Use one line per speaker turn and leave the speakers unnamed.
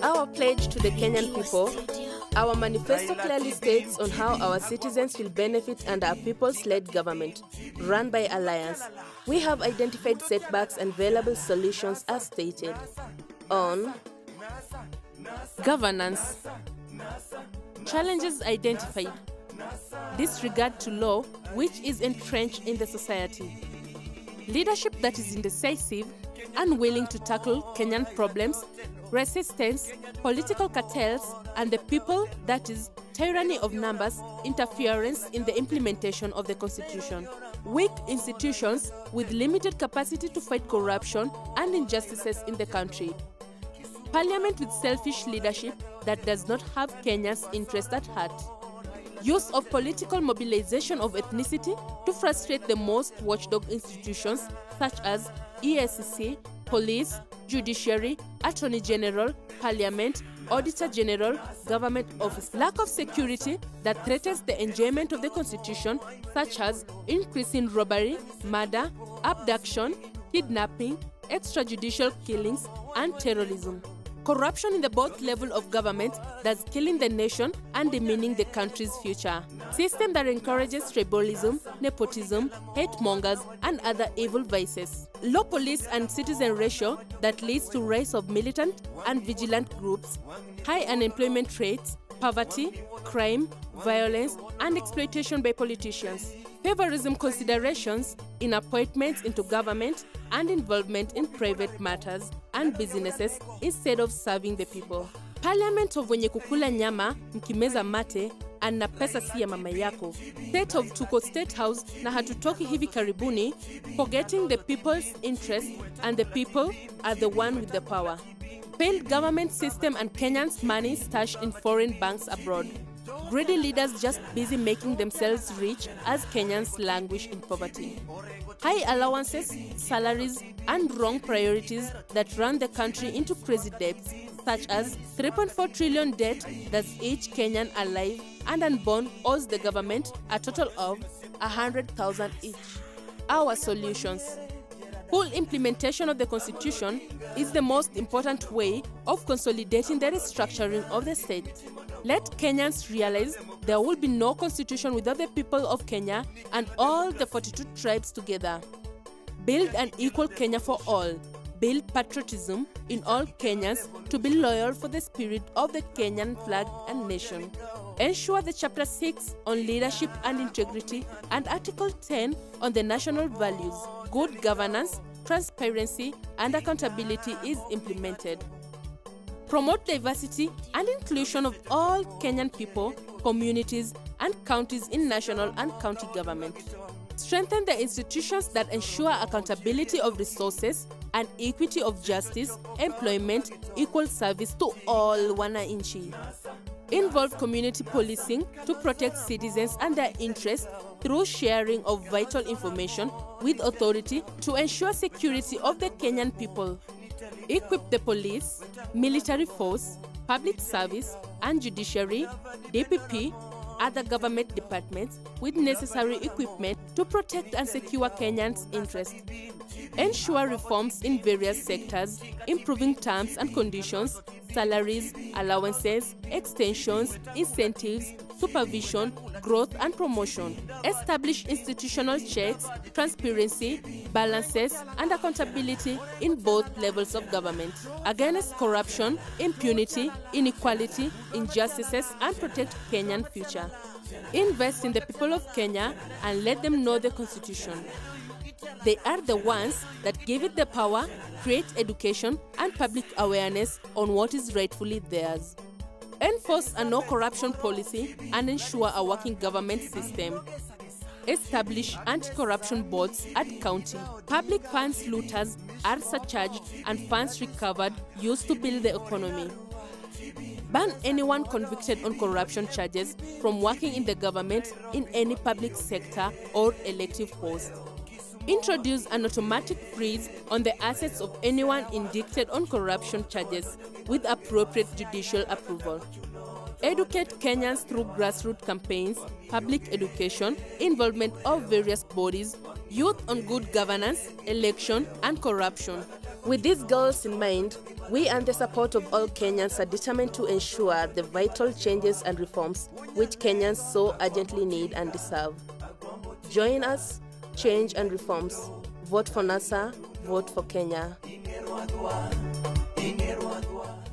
Our pledge to the Kenyan people. Our manifesto clearly states on how our citizens will benefit under a people's-led government run by Alliance. We have identified setbacks and available solutions as stated. On governance, challenges identified. Disregard to law which is entrenched in the society. Leadership that is indecisive, unwilling to tackle Kenyan problems, resistance, political cartels, and the people that is tyranny of numbers, interference in the implementation of the constitution. Weak institutions with limited capacity to fight corruption and injustices in the country. Parliament with selfish leadership that does not have Kenya's interest at heart. Use of political mobilization of ethnicity to frustrate the most watchdog institutions such as EACC, police, judiciary, attorney general, parliament, auditor general, government office. Lack of security that threatens the enjoyment of the constitution such as increasing robbery, murder, abduction, kidnapping, extrajudicial killings, and terrorism. Corruption in the both level of government that's killing the nation and demeaning the country's future. System that encourages tribalism, nepotism, hate mongers, and other evil vices. Low police and citizen ratio that leads to rise of militant and vigilant groups. High unemployment rates, poverty, crime, violence, and exploitation by politicians. Favorism considerations in appointments into government and involvement in private matters and businesses instead of serving the people. Parliament of wenye kukula nyama mkimeza mate na pesa si ya mama yako. State of tuko State House na hatutoki hivi karibuni, forgetting the people's interest and the people are the one with the power. Failed government system and Kenyans' money stashed in foreign banks abroad. Greedy leaders just busy making themselves rich as Kenyans languish in poverty. High allowances, salaries, and wrong priorities that run the country into crazy debts, such as 3.4 trillion debt that each Kenyan alive and unborn owes the government a total of 100,000 each. Our solutions. Full implementation of the Constitution is the most important way of consolidating the restructuring of the state. Let Kenyans realize there will be no constitution without the people of Kenya and all the 42 tribes together. Build an equal Kenya for all. Build patriotism in all Kenyans to be loyal for the spirit of the Kenyan flag and nation. Ensure the Chapter 6 on leadership and integrity and Article 10 on the national values, good governance, transparency, and accountability is implemented. Promote diversity and inclusion of all Kenyan people, communities, and counties in national and county government. Strengthen the institutions that ensure accountability of resources and equity of justice, employment, equal service to all wananchi. Involve community policing to protect citizens and their interests through sharing of vital information with authority to ensure security of the Kenyan people. Equip the police, military force, public service, and judiciary, DPP, other government departments with necessary equipment to protect and secure Kenyans' interests. Ensure reforms in various sectors, improving terms and conditions, salaries, allowances, extensions, incentives, supervision, growth and promotion. Establish institutional checks, transparency, balances, and accountability in both levels of government. Against corruption, impunity, inequality, injustices, and protect Kenyan future. Invest in the people of Kenya and let them know the Constitution. They are the ones that give it the power, create education and public awareness on what is rightfully theirs. Enforce a no-corruption policy and ensure a working government system. Establish anti-corruption boards at county. Public funds looters are surcharged and funds recovered used to build the economy. Ban anyone convicted on corruption charges from working in the government in any public sector or elective post. Introduce an automatic freeze on the assets of anyone indicted on corruption charges with appropriate judicial approval. Educate Kenyans through grassroots campaigns, public education, involvement of various bodies, youth on good governance, election, and corruption. With these goals in mind, We and the support of all Kenyans are determined to ensure the vital changes and reforms which Kenyans so urgently need and deserve. Join us, change and reforms. Vote for NASA, vote for Kenya.